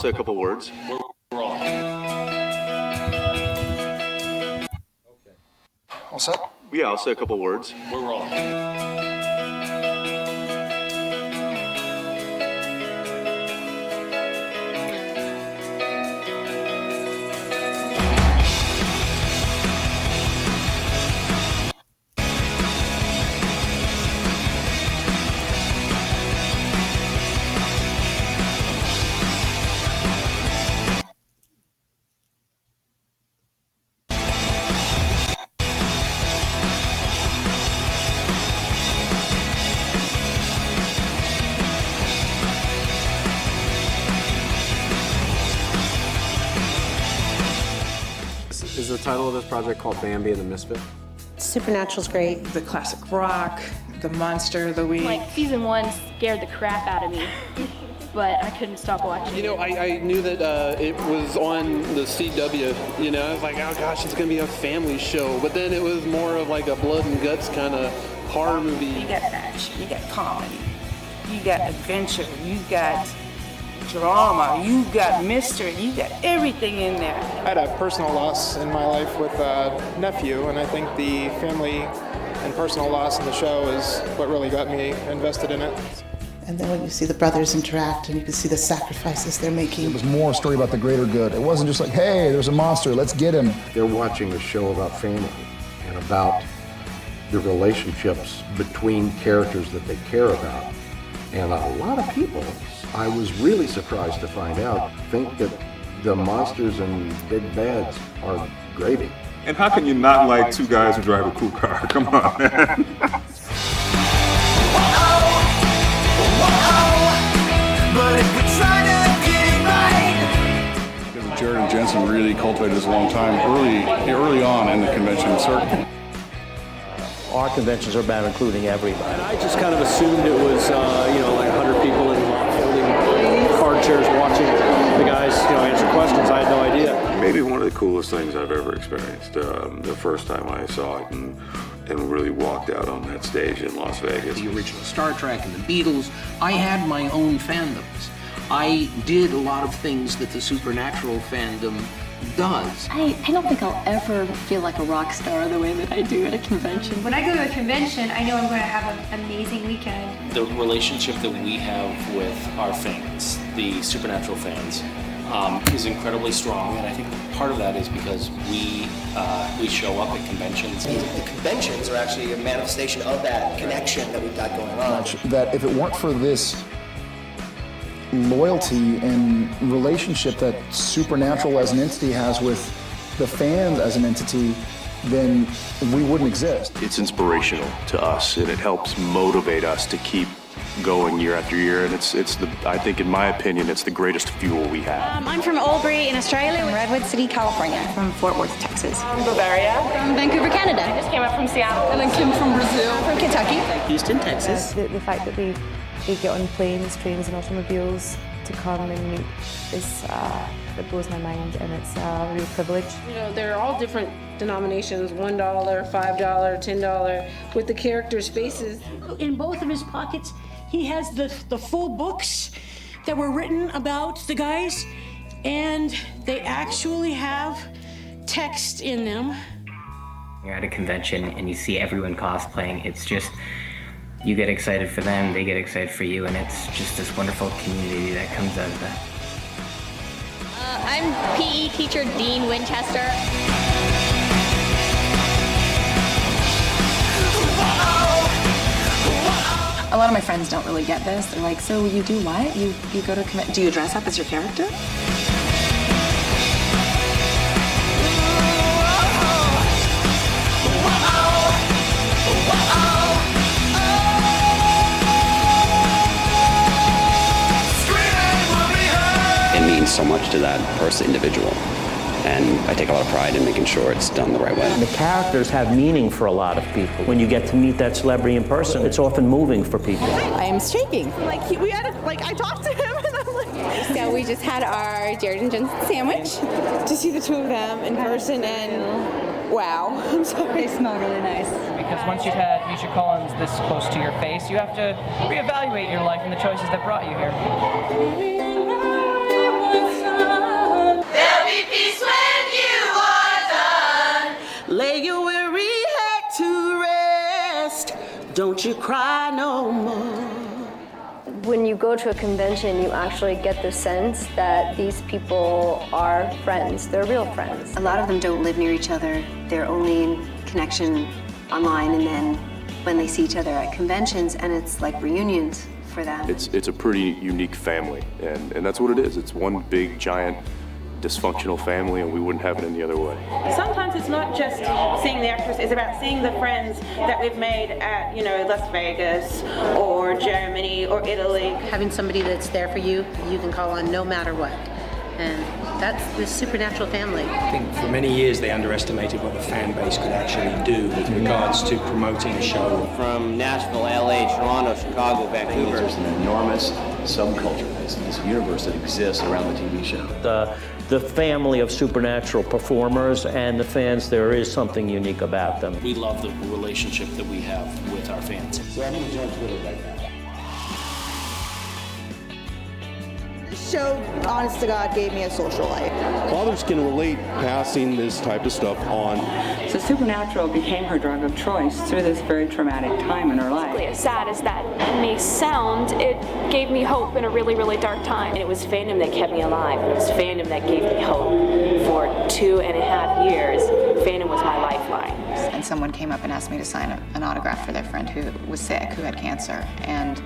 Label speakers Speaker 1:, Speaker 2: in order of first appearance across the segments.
Speaker 1: Say a couple words.
Speaker 2: We're wrong.
Speaker 3: Okay. All set?
Speaker 1: Yeah, I'll say a couple words.
Speaker 2: We're wrong.
Speaker 4: Is the title of this project called Bambi and the Misfit?
Speaker 5: Supernatural's great.
Speaker 6: The classic rock, the monster of the week.
Speaker 7: Like, season 1 scared the crap out of me, but I couldn't stop watching.
Speaker 8: You know, I knew that it was on the CW, you know, I was like, oh gosh, it's gonna be a family show, but then it was more of like a blood and guts kind of horror movie.
Speaker 6: You got action, you got comedy, you got adventure, you got drama, you got mystery, you got everything in there.
Speaker 9: I had a personal loss in my life with a nephew, and I think the family and personal loss in the show is what really got me invested in it.
Speaker 10: And then when you see the brothers interact and you can see the sacrifices they're making.
Speaker 11: It was more a story about the greater good. It wasn't just like, hey, there's a monster, let's get him.
Speaker 12: They're watching a show about family and about the relationships between characters that they care about. And a lot of people, I was really surprised to find out, think that the monsters and big bads are gravy.
Speaker 1: And how can you not like two guys who drive a cool car? Come on, man.
Speaker 13: Jared and Jensen really cultivated this a long time, early on in the convention circuit.
Speaker 14: Our conventions are about including everybody.
Speaker 15: And I just kind of assumed it was, like 100 people in folding card chairs watching the guys, answer questions. I had no idea.
Speaker 16: Maybe one of the coolest things I've ever experienced. The first time I saw it and really walked out on that stage in Las Vegas.
Speaker 17: The original Star Trek and the Beatles. I had my own fandoms. I did a lot of things that the Supernatural fandom does.
Speaker 18: I don't think I'll ever feel like a rock star the way that I do at a convention.
Speaker 7: When I go to a convention, I know I'm going to have an amazing weekend.
Speaker 2: The relationship that we have with our fans, the Supernatural fans, is incredibly strong, and I think part of that is because we show up at conventions.
Speaker 19: The conventions are actually a manifestation of that connection that we've got going on.
Speaker 11: That if it weren't for this loyalty and relationship that Supernatural as an entity has with the fans as an entity, then we wouldn't exist.
Speaker 20: It's inspirational to us, and it helps motivate us to keep going year after year, and I think, in my opinion, it's the greatest fuel we have.
Speaker 3: I'm from Albury in Australia.
Speaker 5: From Redwood City, California. From Fort Worth, Texas.
Speaker 3: From Bavaria.
Speaker 5: From Vancouver, Canada.
Speaker 3: I just came up from Seattle.
Speaker 5: And then Kim from Brazil. From Kentucky.
Speaker 18: Houston, Texas.
Speaker 10: The fact that they get on planes, trains and automobiles to come and meet is that blows my mind, and it's a real privilege.
Speaker 7: They're all different denominations, $1, $5, $10, with the characters' faces.
Speaker 6: In both of his pockets, he has the full books that were written about the guys, and they actually have text in them.
Speaker 20: You're at a convention and you see everyone cosplaying. It's just, you get excited for them, they get excited for you, and it's just this wonderful community that comes out of that.
Speaker 18: I'm PE teacher Dean Winchester.
Speaker 5: A lot of my friends don't really get this. They're like, so you do what? You go to convention? Do you dress up as your character?
Speaker 14: It means so much to that person, individual. And I take a lot of pride in making sure it's done the right way. The characters have meaning for a lot of people. When you get to meet that celebrity in person, it's often moving for people.
Speaker 5: I am shaking.
Speaker 3: I talked to him and I'm like...
Speaker 5: So we just had our Jared and Jensen sandwich.
Speaker 10: To see the two of them in person, and wow, I'm sorry.
Speaker 5: They smell really nice.
Speaker 17: Because once you've had Misha Collins this close to your face, you have to reevaluate your life and the choices that brought you here.
Speaker 6: Don't you cry no more.
Speaker 21: When you go to a convention, you actually get the sense that these people are friends. They're real friends.
Speaker 5: A lot of them don't live near each other. They're only in connection online, and then when they see each other at conventions, and it's like reunions for them.
Speaker 22: It's a pretty unique family, and that's what it is. It's one big, giant, dysfunctional family, and we wouldn't have it any other way.
Speaker 7: Sometimes it's not just seeing the actors, it's about seeing the friends that we've made at, Las Vegas or Germany or Italy.
Speaker 6: Having somebody that's there for you, you can call on no matter what. And that's the Supernatural family.
Speaker 23: I think for many years they underestimated what the fan base could actually do with regards to promoting a show.
Speaker 24: From Nashville, LA, Toronto, Chicago, Vancouver.
Speaker 25: There's an enormous subculture, this universe that exists around the TV show.
Speaker 14: The family of Supernatural performers and the fans, there is something unique about them.
Speaker 2: We love the relationship that we have with our fans.
Speaker 25: So I'm going to join Twitter right now.
Speaker 3: Show, honest to God, gave me a social life.
Speaker 13: Fathers can relate passing this type of stuff on.
Speaker 26: So Supernatural became her drug of choice through this very traumatic time in her life.
Speaker 27: As sad as that may sound, it gave me hope in a really, really dark time.
Speaker 28: And it was fandom that kept me alive. It was fandom that gave me hope. For 2.5 years, fandom was my lifeline.
Speaker 5: And someone came up and asked me to sign an autograph for their friend who was sick, who had cancer. And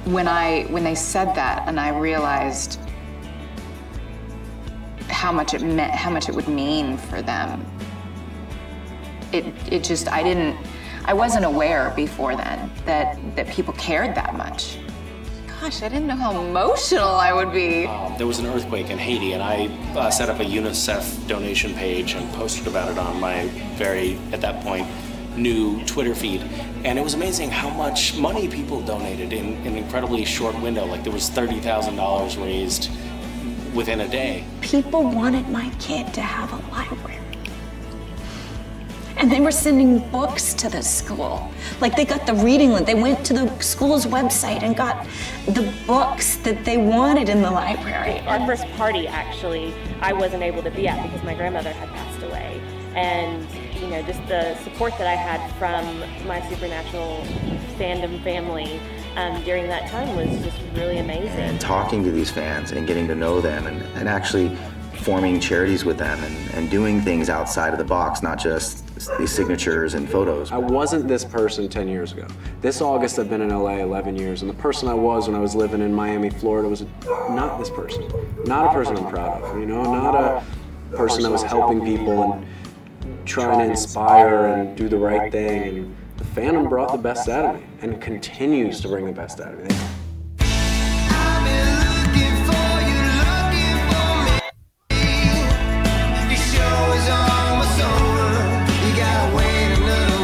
Speaker 5: when they said that, and I realized how much it meant, how much it would mean for them, it just, I wasn't aware before then that people cared that much. Gosh, I didn't know how emotional I would be.
Speaker 2: There was an earthquake in Haiti, and I set up a UNICEF donation page and posted about it on my very, at that point, new Twitter feed. And it was amazing how much money people donated in an incredibly short window. Like there was $30,000 raised within a day.
Speaker 6: People wanted my kid to have a library. And they were sending books to the school. Like they got the reading list. They went to the school's website and got the books that they wanted in the library.
Speaker 29: Our first party, actually, I wasn't able to be at because my grandmother had passed away. And just the support that I had from my Supernatural fandom family during that time was just really amazing.
Speaker 30: And talking to these fans and getting to know them and actually forming charities with them and doing things outside of the box, not just these signatures and photos.
Speaker 4: I wasn't this person 10 years ago. This August I've been in LA 11 years, and the person I was when I was living in Miami, Florida was not this person. Not a person I'm proud of, not a person that was helping people and trying to inspire and do the right thing. And the fandom brought the best out of me and continues to bring the best out of me.